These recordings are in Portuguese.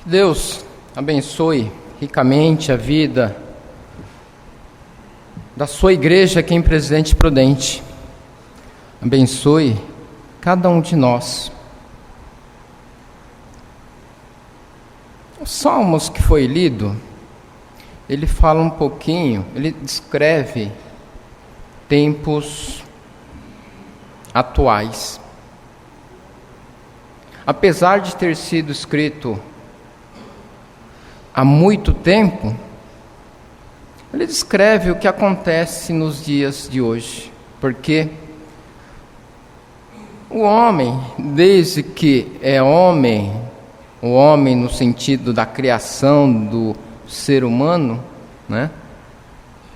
Que Deus abençoe ricamente a vida da sua igreja aqui em Presidente Prudente. Abençoe cada um de nós. Os Salmos que foi lido, ele fala um pouquinho, ele descreve tempos atuais. Apesar de ter sido escrito há muito tempo, ele descreve o que acontece nos dias de hoje, porque o homem, desde que é homem, o homem no sentido da criação do ser humano, né?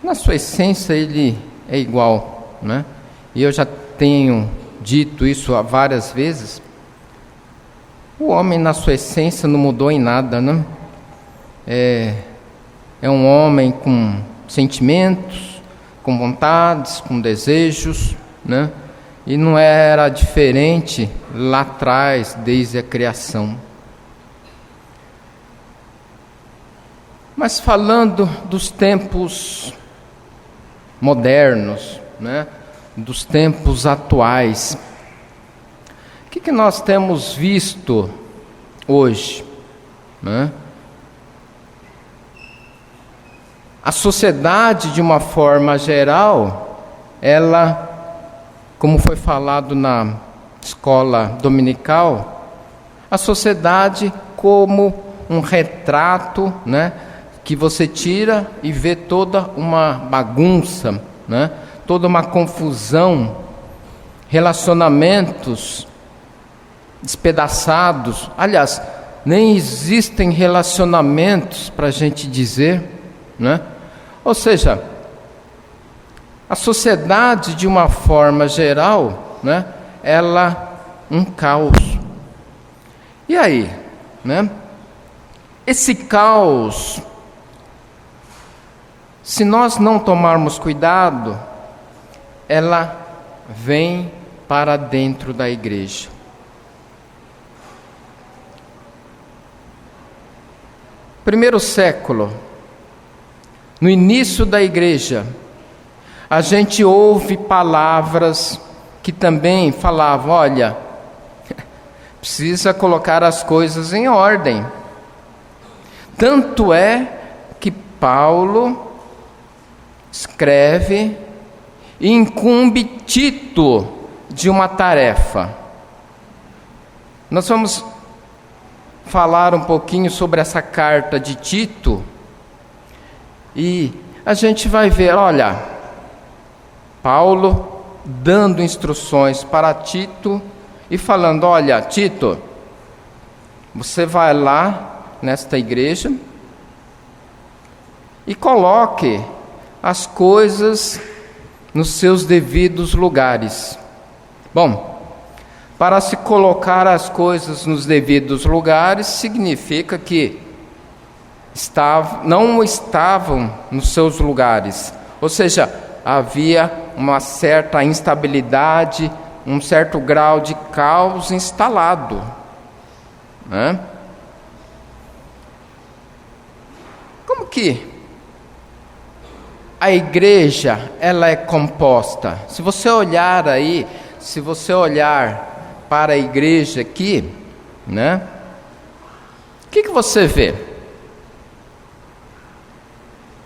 Na sua essência ele é igual, né? E eu já tenho dito isso há várias vezes. O homem na sua essência não mudou em nada, né? É um homem com sentimentos, com vontades, com desejos, né? E não era diferente lá atrás, desde a criação. Mas falando dos tempos modernos, né? Dos tempos atuais, o que nós temos visto hoje, né? A sociedade, de uma forma geral, ela, como foi falado na escola dominical, a sociedade como um retrato, né, que você tira e vê toda uma bagunça, né, toda uma confusão, relacionamentos despedaçados. Aliás, nem existem relacionamentos para a gente dizer, né? Ou seja, a sociedade, de uma forma geral, né, ela um caos. E aí, né? Esse caos, se nós não tomarmos cuidado, ela vem para dentro da igreja. Primeiro século, no início da igreja, a gente ouve palavras que também falavam, olha, precisa colocar as coisas em ordem. Tanto é que Paulo escreve e incumbe Tito de uma tarefa. Nós vamos falar um pouquinho sobre essa carta de Tito e a gente vai ver, olha, Paulo dando instruções para Tito e falando, olha, Tito, você vai lá nesta igreja e coloque as coisas nos seus devidos lugares. Bom, para se colocar as coisas nos devidos lugares, significa que não estavam nos seus lugares. Ou seja, havia uma certa instabilidade, um certo grau de caos instalado, né? Como que a igreja ela é composta? Se você olhar para a igreja aqui, né? O que você vê?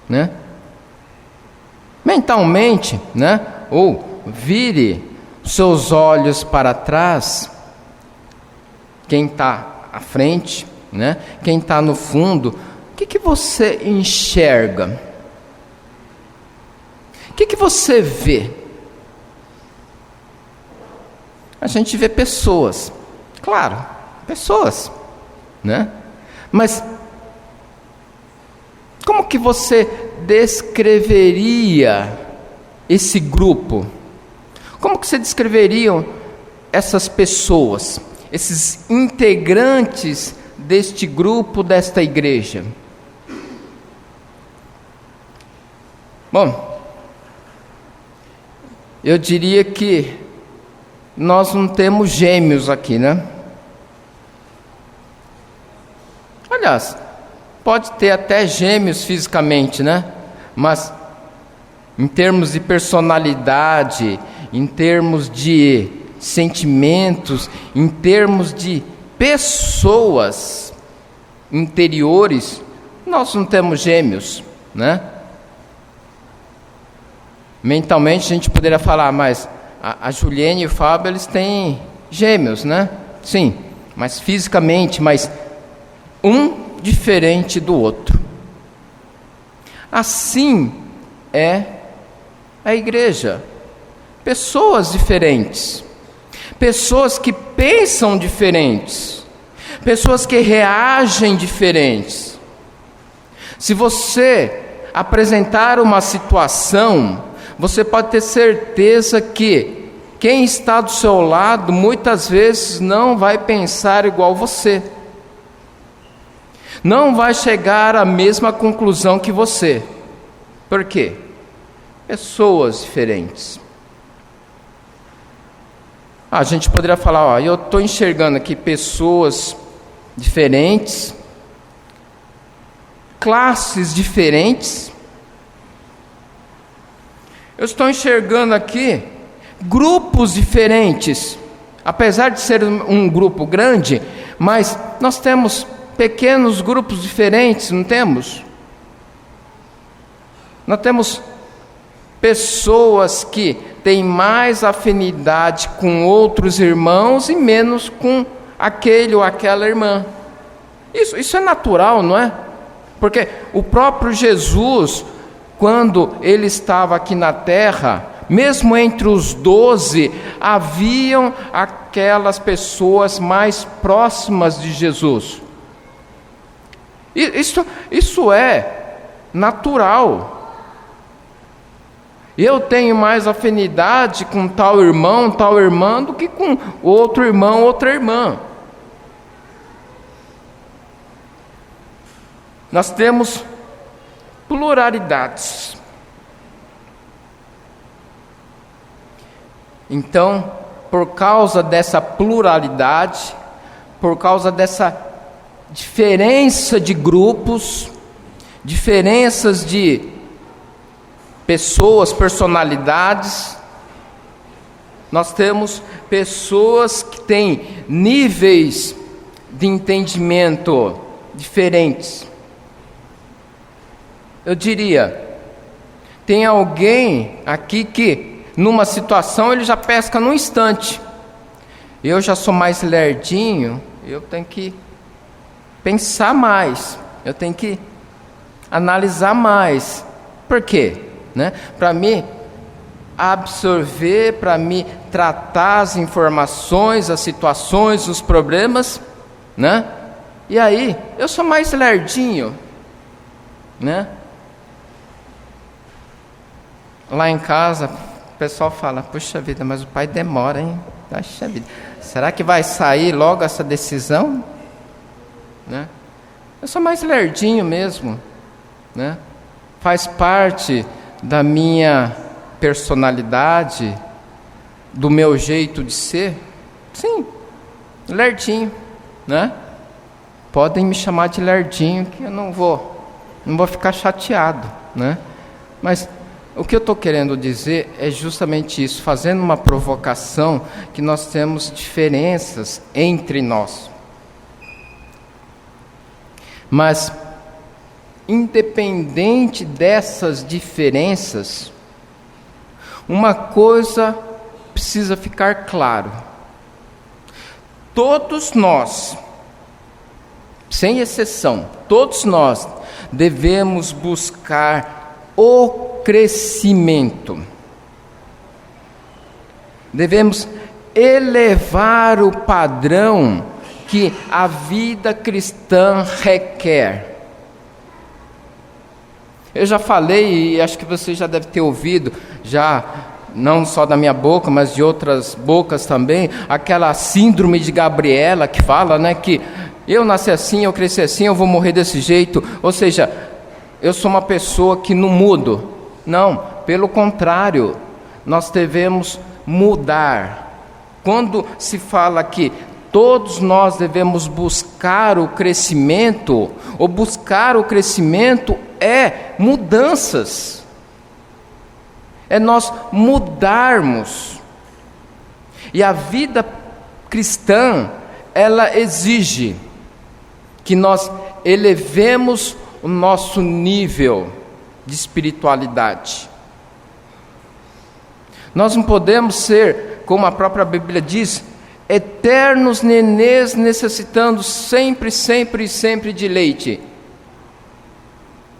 Né? Mentalmente, né? Ou vire seus olhos para trás, quem está à frente, né? Quem está no fundo, o que você enxerga? O que você vê? A gente vê pessoas, claro, pessoas, né? Mas como que você descreveria esse grupo? Como que você descreveria essas pessoas, esses integrantes deste grupo, desta igreja? Bom, eu diria que nós não temos gêmeos aqui, né? Olha, Aliás, pode ter até gêmeos fisicamente, né? Mas em termos de personalidade, em termos de sentimentos, em termos de pessoas interiores, nós não temos gêmeos, né? Mentalmente a gente poderia falar, mas a Juliane e o Fábio, eles têm gêmeos, né? Sim, mas fisicamente, mas um diferente do outro. Assim é a igreja. Pessoas diferentes, pessoas que pensam diferentes, pessoas que reagem diferentes. Se você apresentar uma situação, você pode ter certeza que quem está do seu lado muitas vezes não vai pensar igual você, não vai chegar à mesma conclusão que você. Por quê? Pessoas diferentes. A gente poderia falar, eu estou enxergando aqui pessoas diferentes, classes diferentes. Eu estou enxergando aqui grupos diferentes. Apesar de ser um grupo grande, mas nós temos pequenos grupos diferentes, não temos? Nós temos pessoas que têm mais afinidade com outros irmãos e menos com aquele ou aquela irmã. Isso é natural, não é? Porque o próprio Jesus, quando ele estava aqui na terra, mesmo entre os 12, haviam aquelas pessoas mais próximas de Jesus. Isso é natural. Eu tenho mais afinidade com tal irmão, tal irmã, do que com outro irmão, outra irmã. Nós temos pluralidades. Então, por causa dessa pluralidade, por causa dessa diferença de grupos, diferenças de pessoas, personalidades, nós temos pessoas que têm níveis de entendimento diferentes. Eu diria, tem alguém aqui que numa situação ele já pesca num instante. Eu já sou mais lerdinho, eu tenho que pensar mais, eu tenho que analisar mais. Por quê? Para me absorver, para me tratar as informações, as situações, os problemas, né? E aí, eu sou mais lerdinho, né? Lá em casa, o pessoal fala, puxa vida, mas o pai demora, hein? Puxa vida, será que vai sair logo essa decisão? Né? Eu sou mais lerdinho mesmo, né? Faz parte da minha personalidade, do meu jeito de ser. Sim, lerdinho, né? Podem me chamar de lerdinho, que eu não vou ficar chateado, né? Mas o que eu estou querendo dizer é justamente isso, fazendo uma provocação, que nós temos diferenças entre nós. Mas, independente dessas diferenças, uma coisa precisa ficar claro: todos nós, sem exceção, todos nós devemos buscar o crescimento. Devemos elevar o padrão que a vida cristã requer. Eu já falei, e acho que você já deve ter ouvido, já não só da minha boca, mas de outras bocas também, aquela síndrome de Gabriela que fala, né, que eu nasci assim, eu cresci assim, eu vou morrer desse jeito. Ou seja, eu sou uma pessoa que não mudo. Não, pelo contrário, nós devemos mudar. Quando se fala que Todos nós devemos buscar o crescimento. Ou buscar o crescimento é mudanças. É nós mudarmos. E a vida cristã, ela exige que nós elevemos o nosso nível de espiritualidade. Nós não podemos ser, como a própria Bíblia diz, eternos nenês necessitando sempre de leite.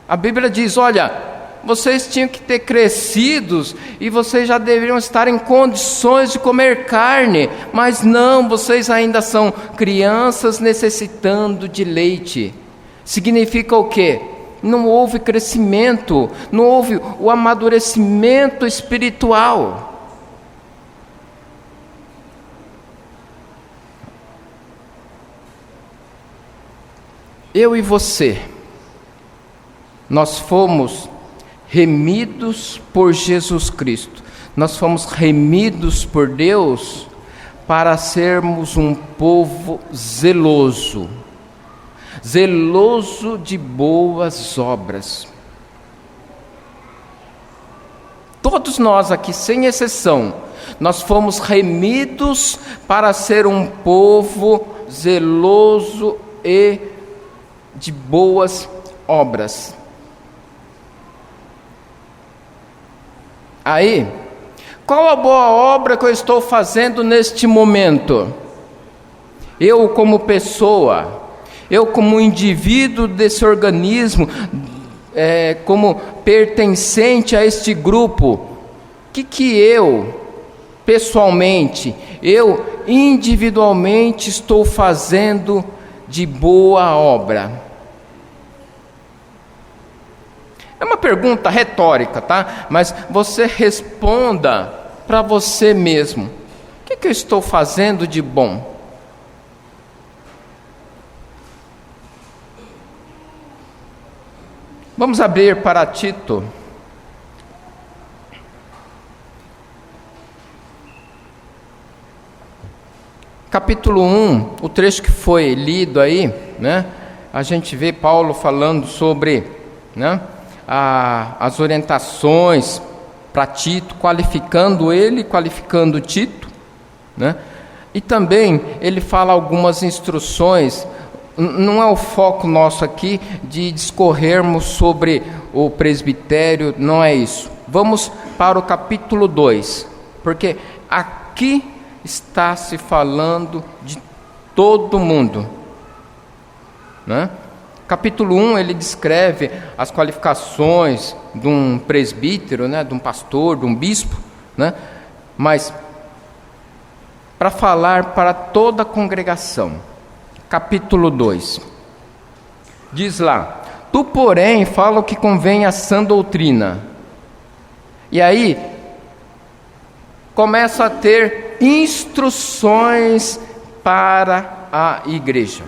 A Bíblia diz, olha, vocês tinham que ter crescidos e vocês já deveriam estar em condições de comer carne, mas não, vocês ainda são crianças necessitando de leite. Significa o quê? Não houve crescimento, não houve o amadurecimento espiritual. Eu e você, nós fomos remidos por Jesus Cristo, nós fomos remidos por Deus para sermos um povo zeloso de boas obras. Todos nós aqui, sem exceção, nós fomos remidos para ser um povo zeloso e de boas obras. Aí, qual a boa obra que eu estou fazendo neste momento? Eu como pessoa, eu como indivíduo desse organismo, como pertencente a este grupo, o que eu, pessoalmente, eu individualmente estou fazendo de boa obra? É uma pergunta retórica, tá? Mas você responda para você mesmo. O que eu estou fazendo de bom? Vamos abrir para Tito. Capítulo 1, o trecho que foi lido aí, né? A gente vê Paulo falando sobre, né, as orientações para Tito, qualificando ele, qualificando Tito, né? E também ele fala algumas instruções. Não é o foco nosso aqui de discorrermos sobre o presbitério, não é isso. Vamos para o capítulo 2, porque aqui está se falando de todo mundo, né? Capítulo 1, ele descreve as qualificações de um presbítero, né, de um pastor, de um bispo, né? Mas para falar para toda a congregação, capítulo 2, diz lá: tu, porém, fala o que convém à sã doutrina. E aí começa a ter instruções para a igreja.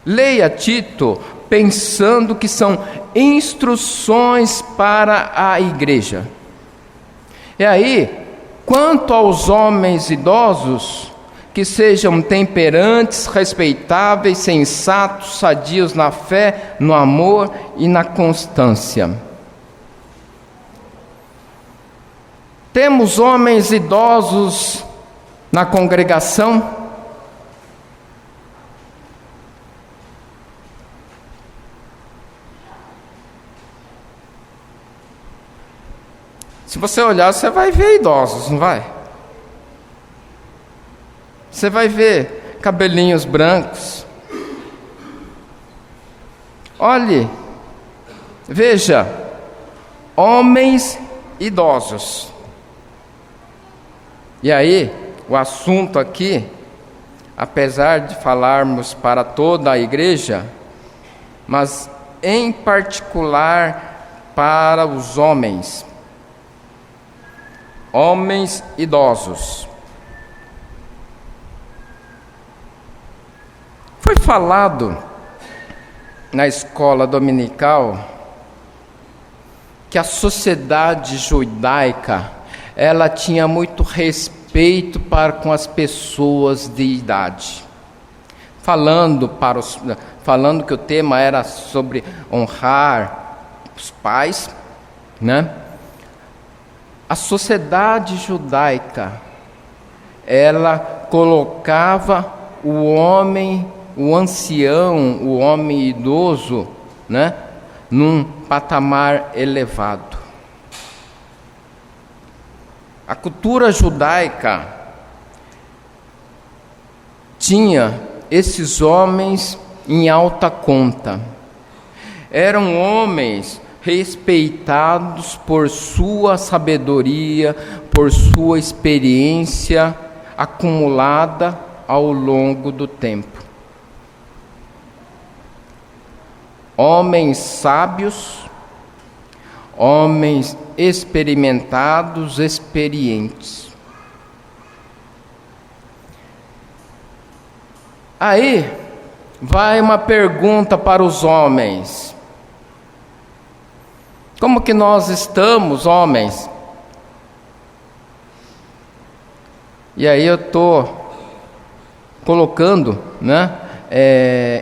Leia Tito pensando que são instruções para a igreja. E aí, quanto aos homens idosos, que sejam temperantes, respeitáveis, sensatos, sadios na fé, no amor e na constância. Temos homens idosos na congregação? Se você olhar, você vai ver idosos, não vai? Você vai ver cabelinhos brancos. Olhe, veja, homens idosos. E aí, o assunto aqui, apesar de falarmos para toda a igreja, mas em particular para os homens idosos. Foi falado na escola dominical que a sociedade judaica ela tinha muito respeito para com as pessoas de idade. Falando que o tema era sobre honrar os pais, né? A sociedade judaica, ela colocava o homem, o ancião, o homem idoso, né, num patamar elevado. A cultura judaica tinha esses homens em alta conta. Eram homens respeitados por sua sabedoria, por sua experiência acumulada ao longo do tempo. Homens sábios, homens experimentados, experientes. Aí vai uma pergunta para os homens: como que nós estamos, homens? E aí eu estou colocando, né,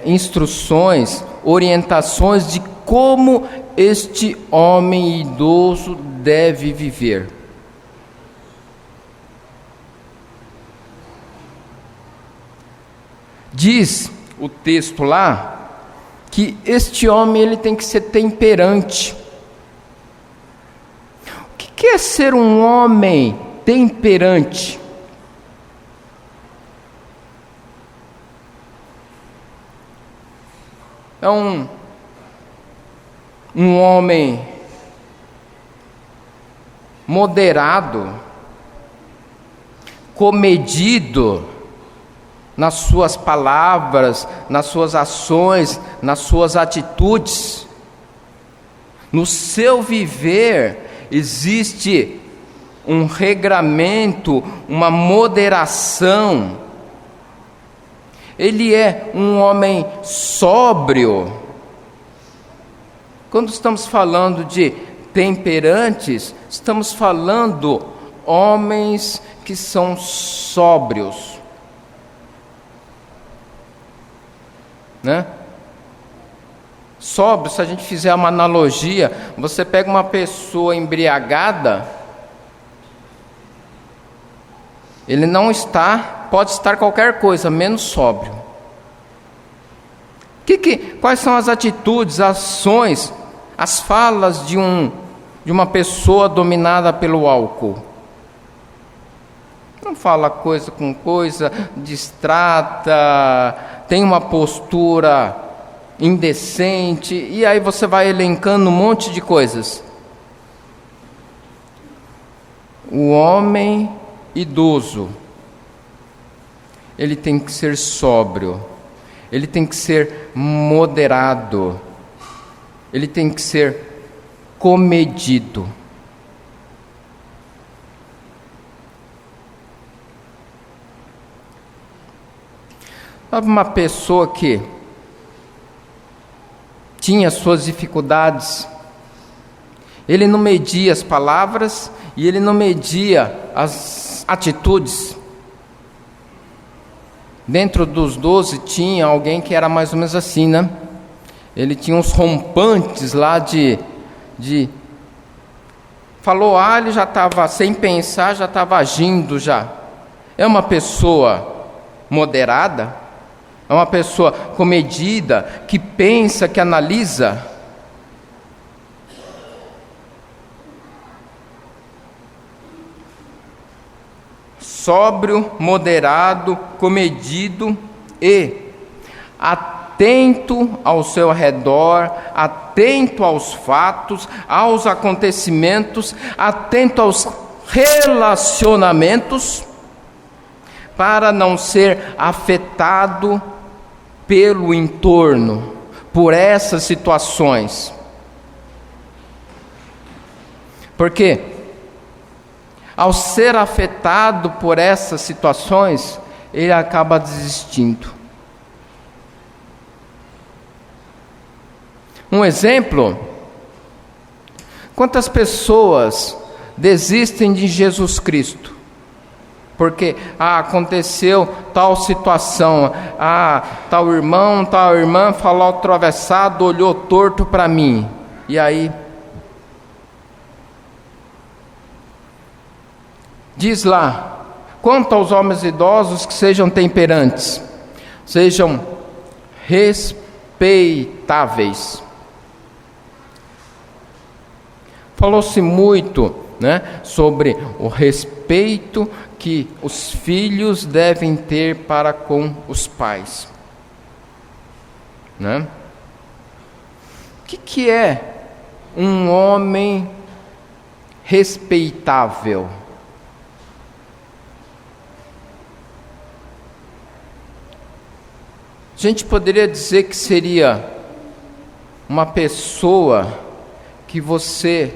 instruções, orientações de como este homem idoso deve viver. Diz o texto lá que este homem ele tem que ser temperante. O que é ser um homem temperante? É um homem moderado, comedido nas suas palavras, nas suas ações, nas suas atitudes. No seu viver existe um regramento, uma moderação. Ele é um homem sóbrio. Quando estamos falando de temperantes, estamos falando homens que são sóbrios, né? Sóbrio, se a gente fizer uma analogia, você pega uma pessoa embriagada, ele não está, pode estar qualquer coisa, menos sóbrio. Quais são as atitudes, as ações, as falas de uma pessoa dominada pelo álcool? Não fala coisa com coisa, distrata, tem uma postura indecente, e aí você vai elencando um monte de coisas. O homem idoso, ele tem que ser sóbrio, ele tem que ser moderado, ele tem que ser comedido. Sabe, uma pessoa que tinha suas dificuldades, ele não media as palavras e ele não media as atitudes. Dentro dos 12 tinha alguém que era mais ou menos assim, né? Ele tinha uns rompantes lá de falou ele já estava, sem pensar, já estava agindo já. É uma pessoa moderada? É uma pessoa comedida, que pensa, que analisa? Sóbrio, moderado, comedido e atento ao seu redor, atento aos fatos, aos acontecimentos, atento aos relacionamentos, para não ser afetado pelo entorno, por essas situações. Porque ao ser afetado por essas situações, ele acaba desistindo. Um exemplo: quantas pessoas desistem de Jesus Cristo. Porque aconteceu tal situação, tal irmão, tal irmã falou atravessado, olhou torto para mim. E aí, diz lá, quanto aos homens idosos, que sejam temperantes, sejam respeitáveis. Falou-se muito, sobre o respeito que os filhos devem ter para com os pais. O que é um homem respeitável? A gente poderia dizer que seria uma pessoa que você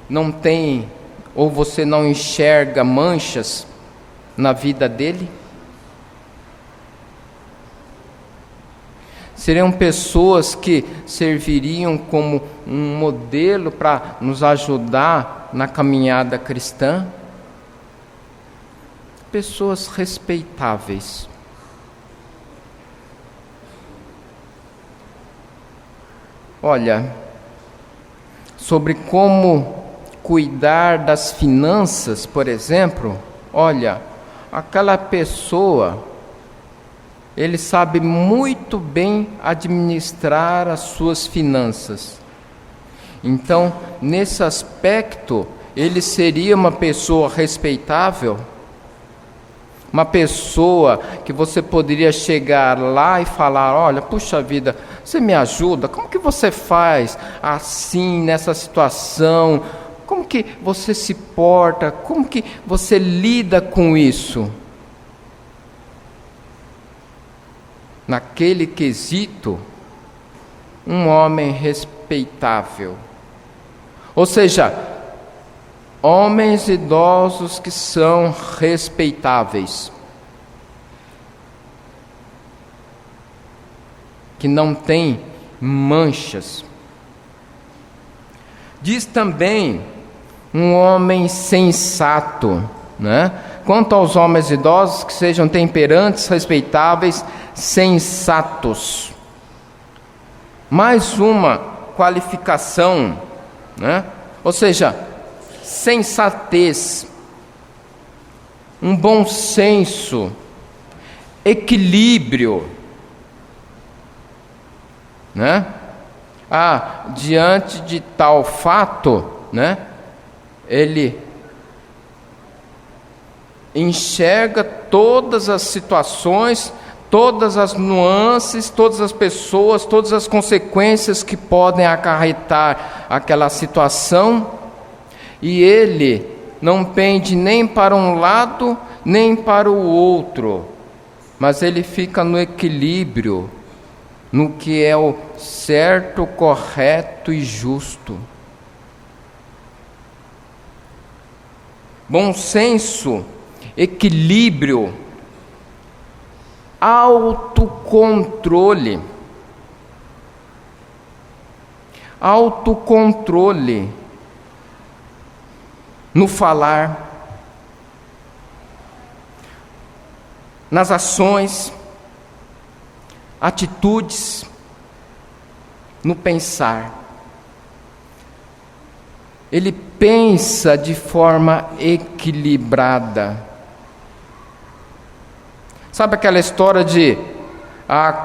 não tem, ou você não enxerga manchas na vida dele? Seriam pessoas que serviriam como um modelo para nos ajudar na caminhada cristã? Pessoas respeitáveis. Olha, sobre como cuidar das finanças, por exemplo, olha, aquela pessoa, ele sabe muito bem administrar as suas finanças. Então, nesse aspecto, ele seria uma pessoa respeitável, uma pessoa que você poderia chegar lá e falar, olha, puxa vida, você me ajuda? Como que você faz assim, nessa situação? Como que você se porta? Como que você lida com isso? Naquele quesito, um homem respeitável. Ou seja, homens idosos que são respeitáveis, que não têm manchas. Diz também um homem sensato, Quanto aos homens idosos, que sejam temperantes, respeitáveis, sensatos. Mais uma qualificação, Ou seja, sensatez, um bom senso, equilíbrio, diante de tal fato, ele enxerga todas as situações, todas as nuances, todas as pessoas, todas as consequências que podem acarretar aquela situação, e ele não pende nem para um lado, nem para o outro, mas ele fica no equilíbrio, no que é o certo, correto e justo. Bom senso, equilíbrio, autocontrole. Autocontrole no falar, nas ações, atitudes, no pensar. Ele pensa de forma equilibrada. Sabe aquela história de,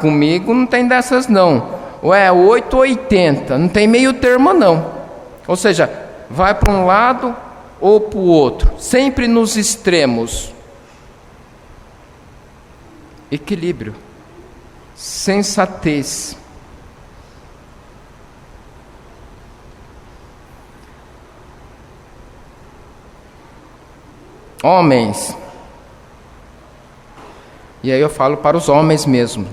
comigo não tem dessas não, ou é 8 ou 80, não tem meio termo não. Ou seja, vai para um lado ou para o outro, sempre nos extremos. Equilíbrio, sensatez. Homens, e aí eu falo para os homens mesmo.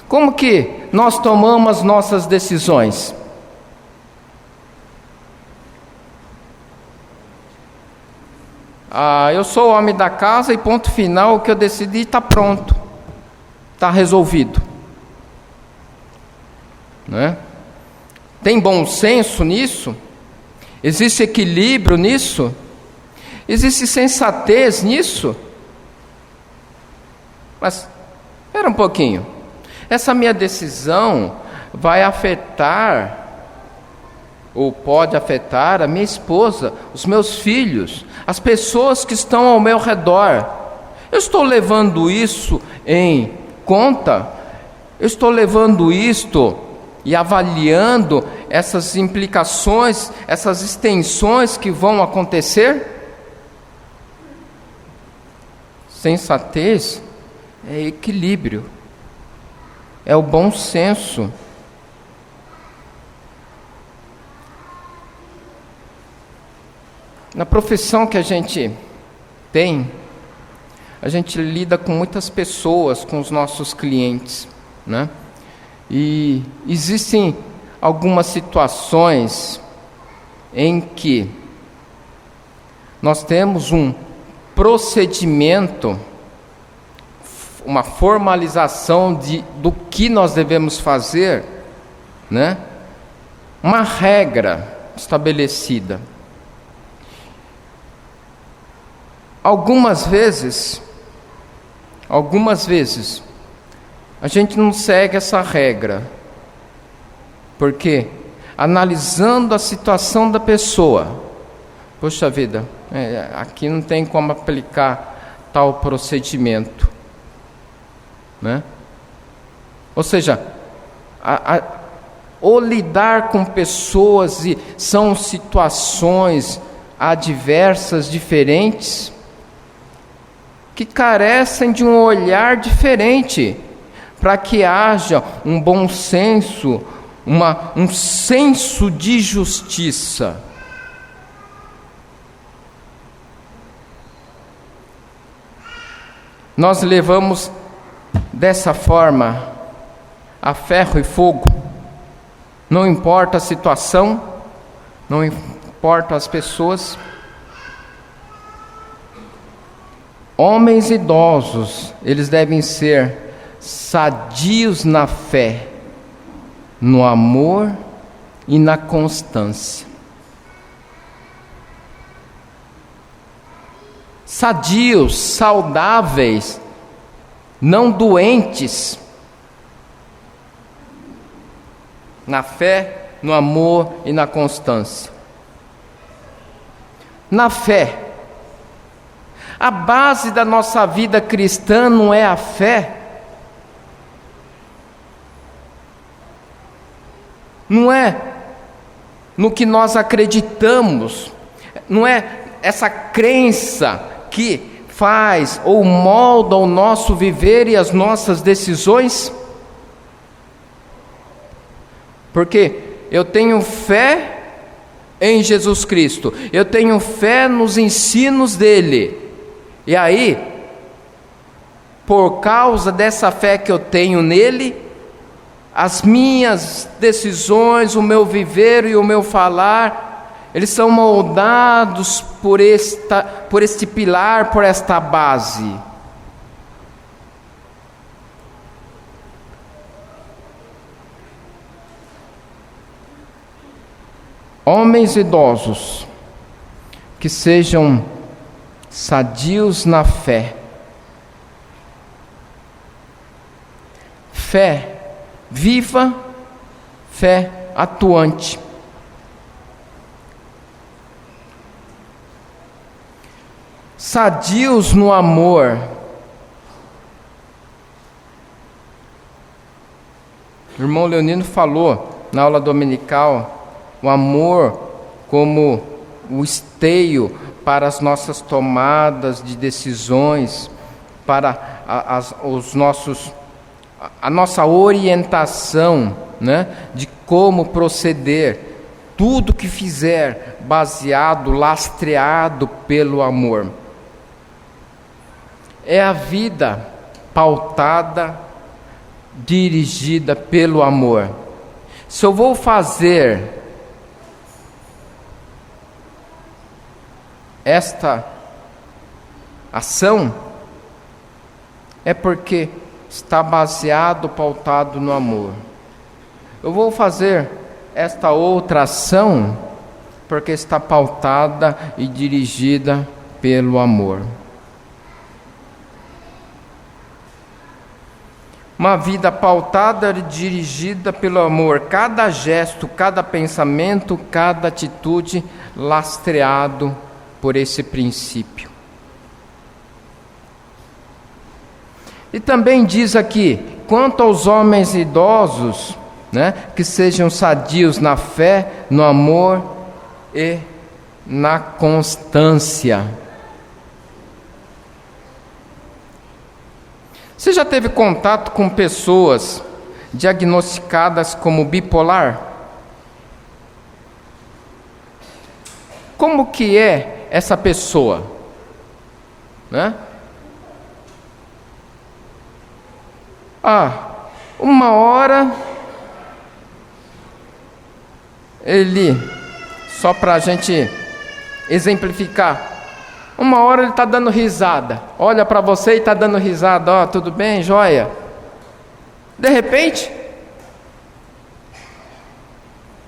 Como que nós tomamos nossas decisões? Eu sou o homem da casa e ponto final, o que eu decidi está pronto, está resolvido. Tem bom senso nisso? Existe equilíbrio nisso? Existe sensatez nisso? Mas, espera um pouquinho. Essa minha decisão vai afetar, ou pode afetar, a minha esposa, os meus filhos, as pessoas que estão ao meu redor. Eu estou levando isso em conta? Eu estou levando isto e avaliando essas implicações, essas extensões que vão acontecer? Sensatez é equilíbrio, é o bom senso. Na profissão que a gente tem, a gente lida com muitas pessoas, com os nossos clientes, né? E existem algumas situações em que nós temos um procedimento, uma formalização do que nós devemos fazer, né? Uma regra estabelecida. Algumas vezes, a gente não segue essa regra, porque analisando a situação da pessoa, poxa vida, aqui não tem como aplicar tal procedimento, né? Ou seja, ou lidar com pessoas e são situações adversas, diferentes, que carecem de um olhar diferente, para que haja um bom senso, um senso de justiça. Nós levamos dessa forma a ferro e fogo, não importa a situação, não importa as pessoas. Homens idosos, eles devem ser sadios na fé, no amor e na constância. Sadios, saudáveis, não doentes, na fé, no amor e na constância. Na fé, a base da nossa vida cristã não é a fé, não é no que nós acreditamos, não é essa crença que faz ou molda o nosso viver e as nossas decisões. Porque eu tenho fé em Jesus Cristo, eu tenho fé nos ensinos dele, e aí, por causa dessa fé que eu tenho nele, as minhas decisões, o meu viver e o meu falar, eles são moldados por este pilar, por esta base. Homens idosos que sejam sadios na fé. Fé viva, fé atuante. Sadios no amor. O irmão Leonino falou na aula dominical, o amor como o esteio para as nossas tomadas de decisões, para a nossa orientação, né, de como proceder, tudo que fizer baseado, lastreado pelo amor. É a vida pautada, dirigida pelo amor. Se eu vou fazer esta ação, é porque está baseado, pautado no amor. Eu vou fazer esta outra ação, porque está pautada e dirigida pelo amor. Uma vida pautada e dirigida pelo amor, cada gesto, cada pensamento, cada atitude lastreado por esse princípio. E também diz aqui, quanto aos homens idosos, que sejam sadios na fé, no amor e na constância. Você já teve contato com pessoas diagnosticadas como bipolar? Como que é essa pessoa? Uma hora ele, só para a gente exemplificar, uma hora ele está dando risada, olha para você e está dando risada, tudo bem, joia? De repente,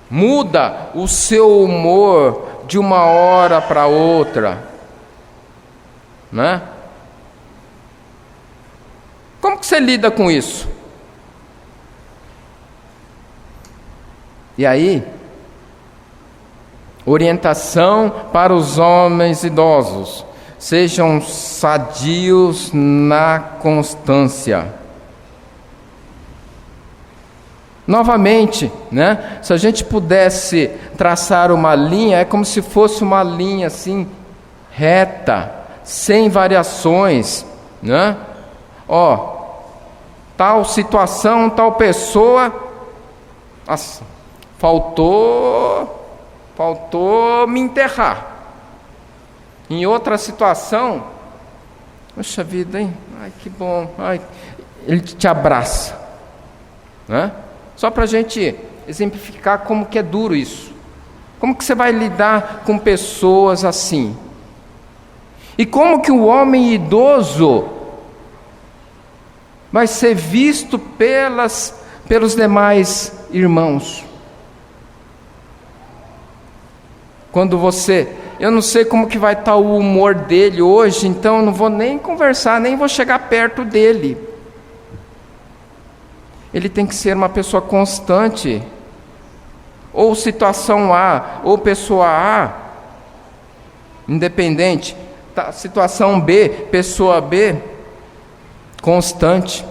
muda o seu humor de uma hora para outra, Como que você lida com isso? E aí, orientação para os homens idosos: sejam sadios na constância. Novamente, se a gente pudesse traçar uma linha, é como se fosse uma linha assim, reta, sem variações, tal situação, tal pessoa, nossa, faltou me enterrar. Em outra situação, poxa vida, hein? Ai, que bom. Ai, ele te abraça. Só para a gente exemplificar como que é duro isso. Como que você vai lidar com pessoas assim? E como que o homem idoso vai ser visto pelos demais irmãos? Quando eu não sei como que vai estar o humor dele hoje, então eu não vou nem conversar, nem vou chegar perto dele. Ele tem que ser uma pessoa constante, ou situação A, ou pessoa A, independente, situação B, pessoa B, constante.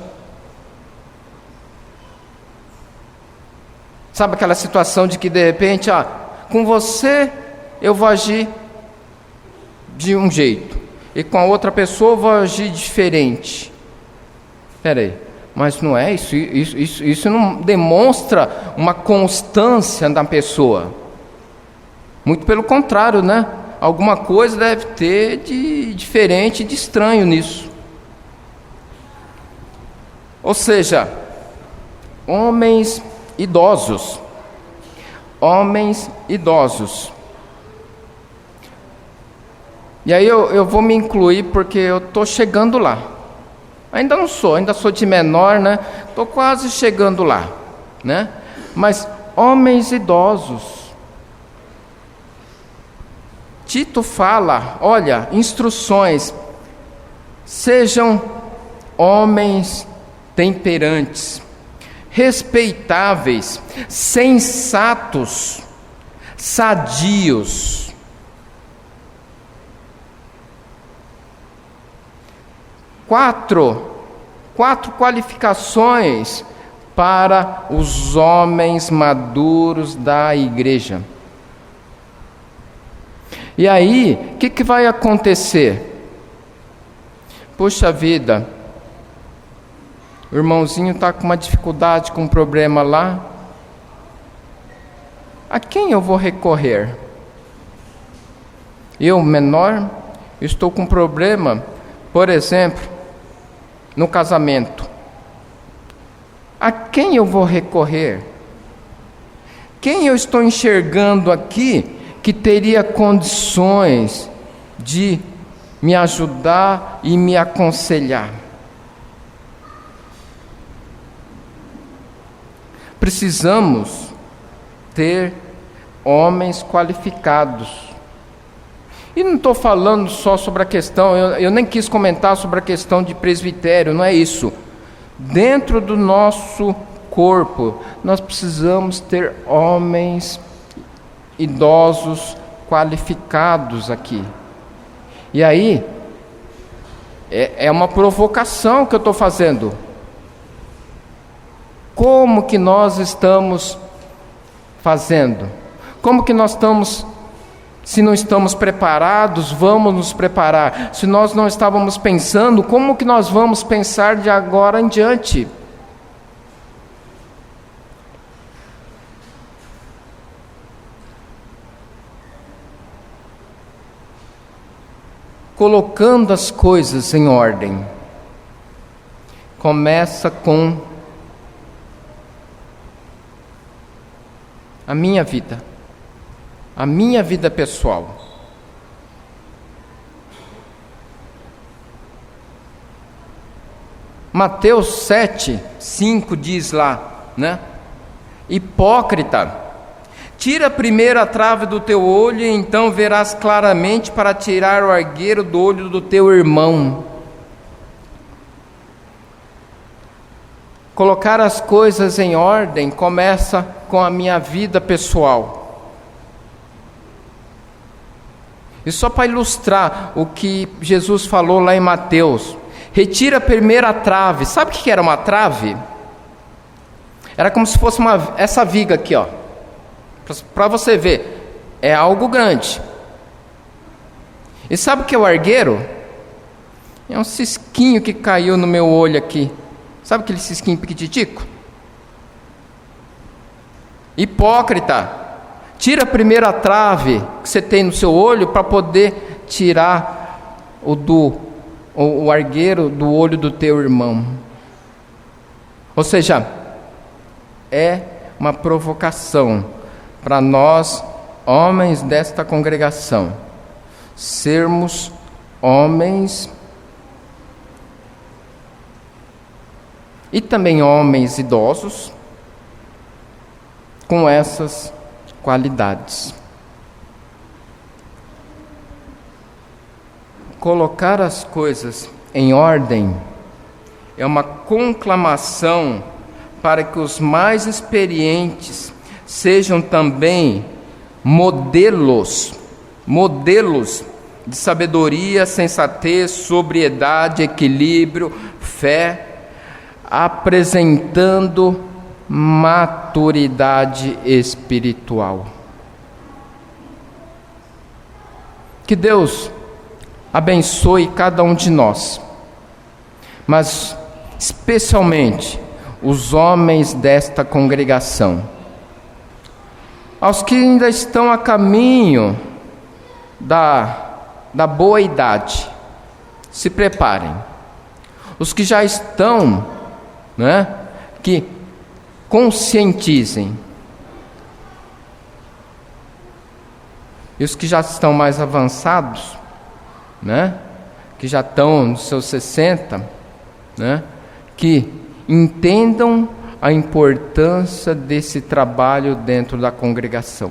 Sabe aquela situação de que de repente, com você eu vou agir de um jeito, e com a outra pessoa eu vou agir diferente. Espera aí, mas não é isso? Isso não demonstra uma constância da pessoa. Muito pelo contrário, Alguma coisa deve ter de diferente, de estranho nisso. Ou seja, homens idosos. E aí eu vou me incluir porque eu estou chegando lá. Ainda não sou, ainda sou de menor, Estou quase chegando lá, Mas homens idosos. Tito fala, olha, instruções: sejam homens temperantes, respeitáveis, sensatos, sadios. Quatro qualificações para os homens maduros da igreja. E aí, o que vai acontecer? Puxa vida, o irmãozinho está com uma dificuldade, com um problema lá. A quem eu vou recorrer? Eu, menor, estou com um problema, por exemplo, no casamento. A quem eu vou recorrer? Quem eu estou enxergando aqui que teria condições de me ajudar e me aconselhar? Precisamos ter homens qualificados. E não estou falando só sobre a questão, eu nem quis comentar sobre a questão de presbitério, não é isso. Dentro do nosso corpo, nós precisamos ter homens idosos qualificados aqui. E aí, é uma provocação que eu estou fazendo. Como que nós estamos fazendo? Como que nós estamos? Se não estamos preparados, vamos nos preparar. Se nós não estávamos pensando, como que nós vamos pensar de agora em diante? Colocando as coisas em ordem. Começa com a minha vida pessoal. Mateus 7:5 diz lá, né? Hipócrita, tira primeiro a trave do teu olho, e então verás claramente para tirar o argueiro do olho do teu irmão. Colocar as coisas em ordem começa com a minha vida pessoal. E só para ilustrar o que Jesus falou lá em Mateus, retira primeiro a trave. Sabe o que era uma trave? Era como se fosse essa viga aqui, ó. Para você ver, é algo grande. E sabe o que é o argueiro? É um cisquinho que caiu no meu olho aqui. Sabe aquele cisquinho piquititico? Hipócrita, tira primeiro a trave que você tem no seu olho para poder tirar o argueiro do olho do teu irmão. Ou seja, é uma provocação para nós, homens desta congregação, sermos homens e também homens idosos com essas qualidades. Colocar as coisas em ordem é uma conclamação para que os mais experientes sejam também modelos de sabedoria, sensatez, sobriedade, equilíbrio, fé, apresentando maturidade espiritual. Que Deus abençoe cada um de nós, mas especialmente os homens desta congregação. Aos que ainda estão a caminho da boa idade, se preparem. Os que já estão, né, que conscientizem. E os que já estão mais avançados, né, que já estão nos seus 60, né, que entendam a importância desse trabalho dentro da congregação.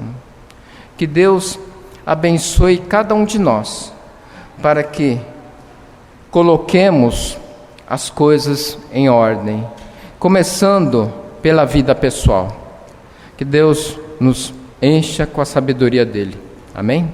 Que Deus abençoe cada um de nós, para que coloquemos as coisas em ordem, começando pela vida pessoal. Que Deus nos encha com a sabedoria dele. Amém?